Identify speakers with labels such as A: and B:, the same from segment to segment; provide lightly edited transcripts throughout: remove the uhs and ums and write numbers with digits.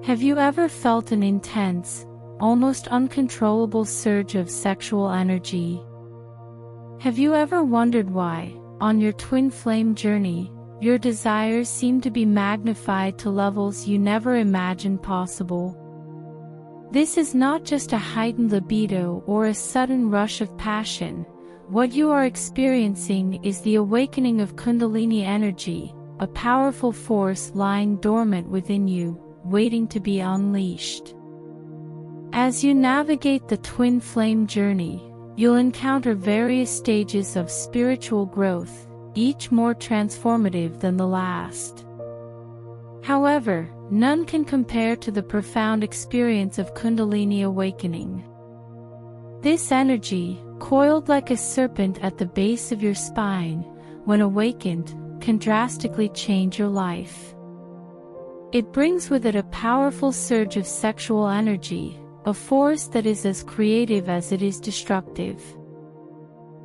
A: Have you ever felt an intense, almost uncontrollable surge of sexual energy? Have you ever wondered why, on your twin flame journey, your desires seem to be magnified to levels you never imagined possible? This is not just a heightened libido or a sudden rush of passion. What you are experiencing is the awakening of Kundalini energy, a powerful force lying dormant within you, waiting to be unleashed. As you navigate the twin flame journey, you'll encounter various stages of spiritual growth, each more transformative than the last. However, none can compare to the profound experience of Kundalini awakening. This energy, coiled like a serpent at the base of your spine, when awakened, can drastically change your life. It brings with it a powerful surge of sexual energy, a force that is as creative as it is destructive.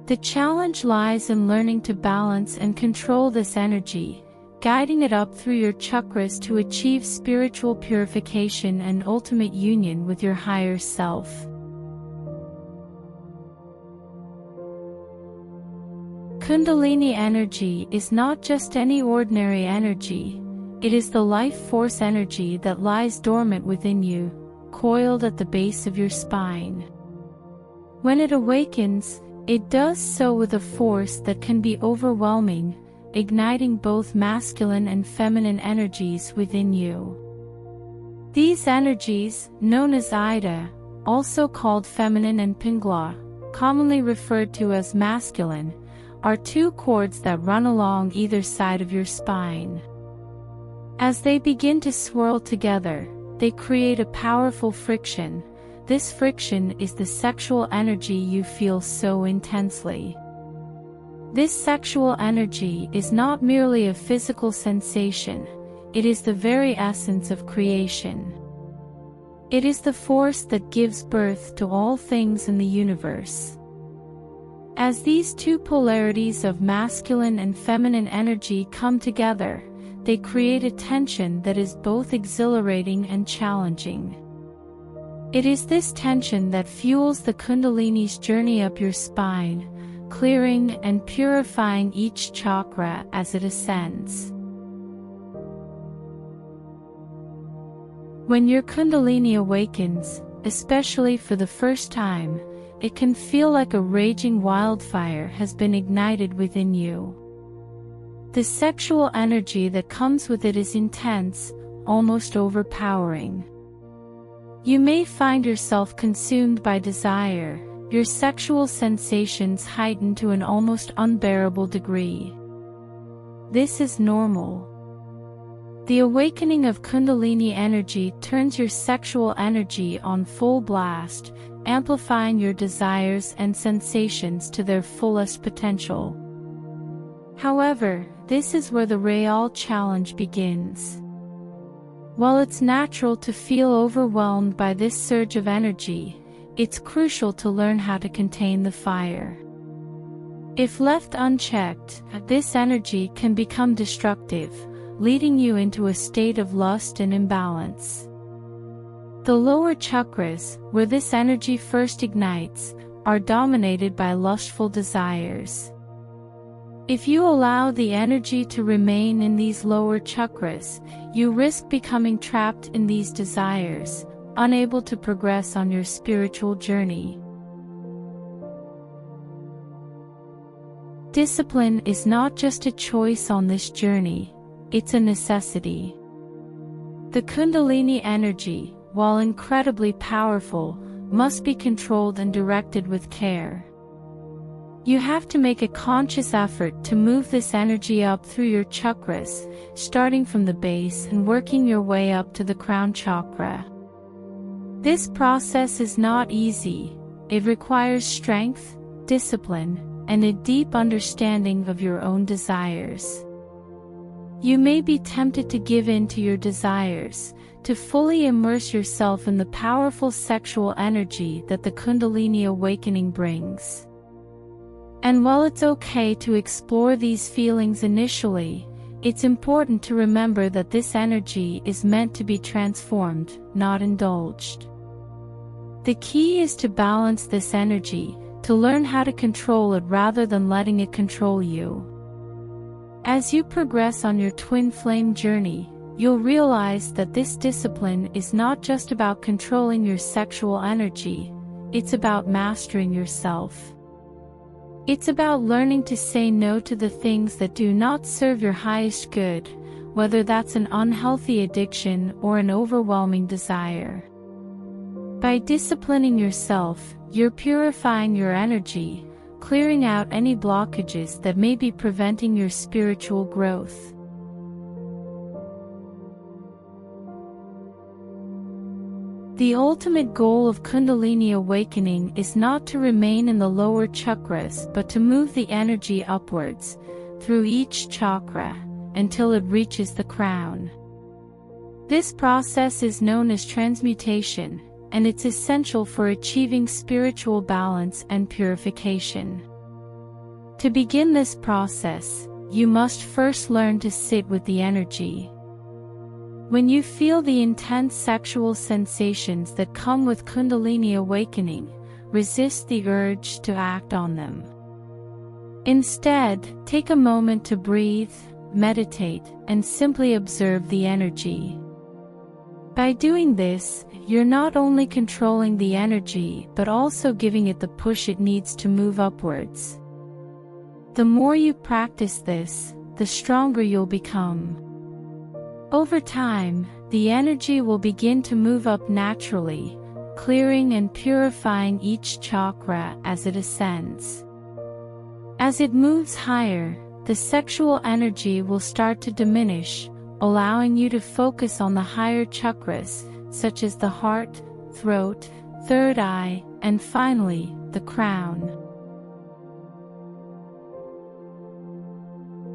A: The challenge lies in learning to balance and control this energy, guiding it up through your chakras to achieve spiritual purification and ultimate union with your higher self. Kundalini energy is not just any ordinary energy, it is the life force energy that lies dormant within you, coiled at the base of your spine. When it awakens, it does so with a force that can be overwhelming, igniting both masculine and feminine energies within you. These energies, known as Ida, also called feminine and Pingla, commonly referred to as masculine, are two cords that run along either side of your spine. As they begin to swirl together, they create a powerful friction. This friction is the sexual energy you feel so intensely. This sexual energy is not merely a physical sensation, it is the very essence of creation. It is the force that gives birth to all things in the universe. As these two polarities of masculine and feminine energy come together, they create a tension that is both exhilarating and challenging. It is this tension that fuels the Kundalini's journey up your spine, clearing and purifying each chakra as it ascends. When your Kundalini awakens, especially for the first time, it can feel like a raging wildfire has been ignited within you. The sexual energy that comes with it is intense, almost overpowering. You may find yourself consumed by desire, your sexual sensations heightened to an almost unbearable degree. This is normal. The awakening of Kundalini energy turns your sexual energy on full blast, amplifying your desires and sensations to their fullest potential. However, this is where the real challenge begins. While it's natural to feel overwhelmed by this surge of energy, it's crucial to learn how to contain the fire. If left unchecked, this energy can become destructive, leading you into a state of lust and imbalance. The lower chakras, where this energy first ignites, are dominated by lustful desires. If you allow the energy to remain in these lower chakras, you risk becoming trapped in these desires, unable to progress on your spiritual journey. Discipline is not just a choice on this journey, it's a necessity. The Kundalini energy, while incredibly powerful, must be controlled and directed with care. You have to make a conscious effort to move this energy up through your chakras, starting from the base and working your way up to the crown chakra. This process is not easy. It requires strength, discipline, and a deep understanding of your own desires. You may be tempted to give in to your desires, to fully immerse yourself in the powerful sexual energy that the Kundalini awakening brings. And while it's okay to explore these feelings initially, it's important to remember that this energy is meant to be transformed, not indulged. The key is to balance this energy, to learn how to control it rather than letting it control you. As you progress on your twin flame journey, you'll realize that this discipline is not just about controlling your sexual energy, it's about mastering yourself. It's about learning to say no to the things that do not serve your highest good, whether that's an unhealthy addiction or an overwhelming desire. By disciplining yourself, you're purifying your energy, clearing out any blockages that may be preventing your spiritual growth. The ultimate goal of Kundalini awakening is not to remain in the lower chakras but to move the energy upwards, through each chakra, until it reaches the crown. This process is known as transmutation, and it's essential for achieving spiritual balance and purification. To begin this process, you must first learn to sit with the energy. When you feel the intense sexual sensations that come with Kundalini awakening, resist the urge to act on them. Instead, take a moment to breathe, meditate, and simply observe the energy. By doing this, you're not only controlling the energy but also giving it the push it needs to move upwards. The more you practice this, the stronger you'll become. Over time, the energy will begin to move up naturally, clearing and purifying each chakra as it ascends. As it moves higher, the sexual energy will start to diminish, allowing you to focus on the higher chakras, such as the heart, throat, third eye, and finally, the crown.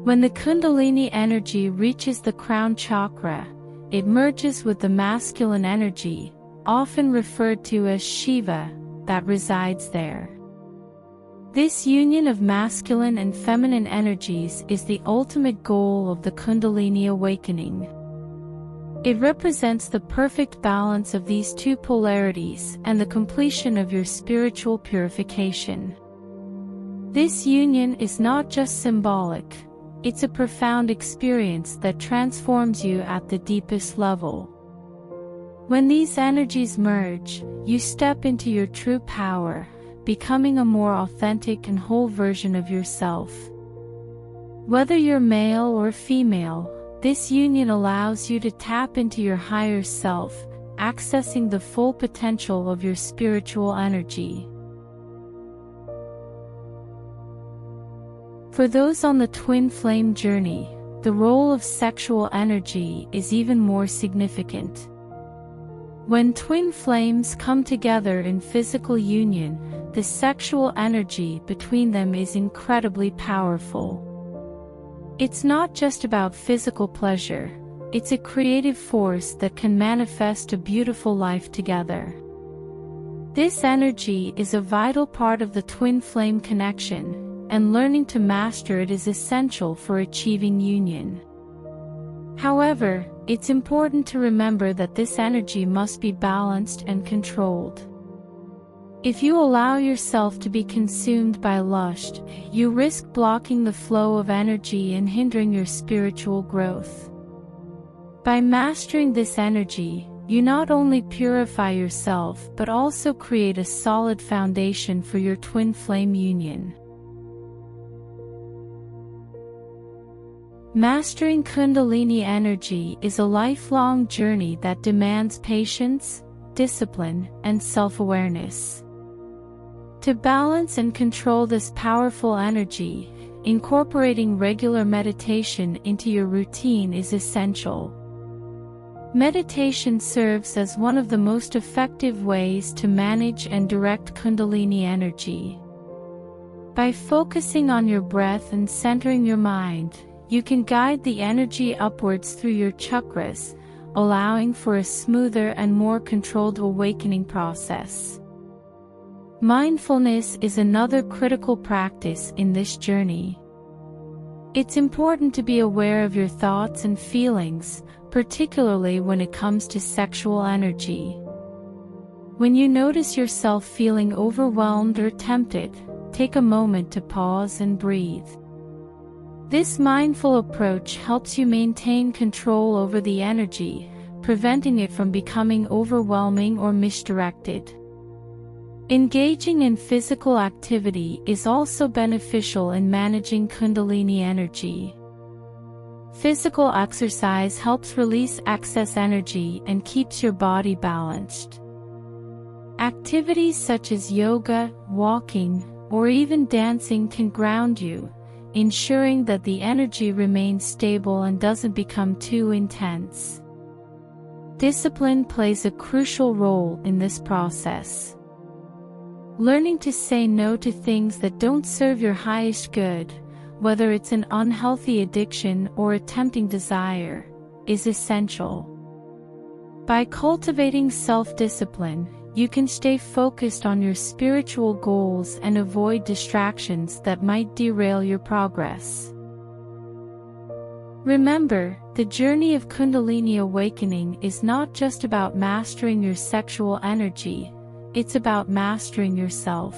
A: When the Kundalini energy reaches the crown chakra, it merges with the masculine energy, often referred to as Shiva, that resides there. This union of masculine and feminine energies is the ultimate goal of the Kundalini awakening. It represents the perfect balance of these two polarities and the completion of your spiritual purification. This union is not just symbolic. It's a profound experience that transforms you at the deepest level. When these energies merge, you step into your true power, becoming a more authentic and whole version of yourself. Whether you're male or female, this union allows you to tap into your higher self, accessing the full potential of your spiritual energy. For those on the twin flame journey, the role of sexual energy is even more significant. When twin flames come together in physical union, the sexual energy between them is incredibly powerful. It's not just about physical pleasure, it's a creative force that can manifest a beautiful life together. This energy is a vital part of the twin flame connection, and learning to master it is essential for achieving union. However, it's important to remember that this energy must be balanced and controlled. If you allow yourself to be consumed by lust, you risk blocking the flow of energy and hindering your spiritual growth. By mastering this energy, you not only purify yourself but also create a solid foundation for your twin flame union. Mastering Kundalini energy is a lifelong journey that demands patience, discipline, and self-awareness. To balance and control this powerful energy, incorporating regular meditation into your routine is essential. Meditation serves as one of the most effective ways to manage and direct Kundalini energy. By focusing on your breath and centering your mind, you can guide the energy upwards through your chakras, allowing for a smoother and more controlled awakening process. Mindfulness is another critical practice in this journey. It's important to be aware of your thoughts and feelings, particularly when it comes to sexual energy. When you notice yourself feeling overwhelmed or tempted, take a moment to pause and breathe. This mindful approach helps you maintain control over the energy, preventing it from becoming overwhelming or misdirected. Engaging in physical activity is also beneficial in managing Kundalini energy. Physical exercise helps release excess energy and keeps your body balanced. Activities such as yoga, walking, or even dancing can ground you, ensuring that the energy remains stable and doesn't become too intense. Discipline plays a crucial role in this process. Learning to say no to things that don't serve your highest good, whether it's an unhealthy addiction or a tempting desire, is essential. By cultivating self-discipline, you can stay focused on your spiritual goals and avoid distractions that might derail your progress. Remember, the journey of Kundalini awakening is not just about mastering your sexual energy, it's about mastering yourself.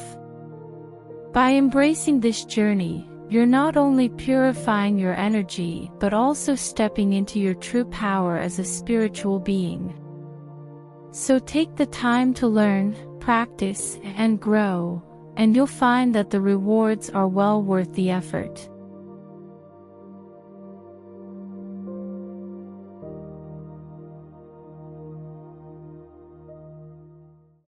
A: By embracing this journey, you're not only purifying your energy but also stepping into your true power as a spiritual being. So take the time to learn, practice, and grow, and you'll find that the rewards are well worth the effort.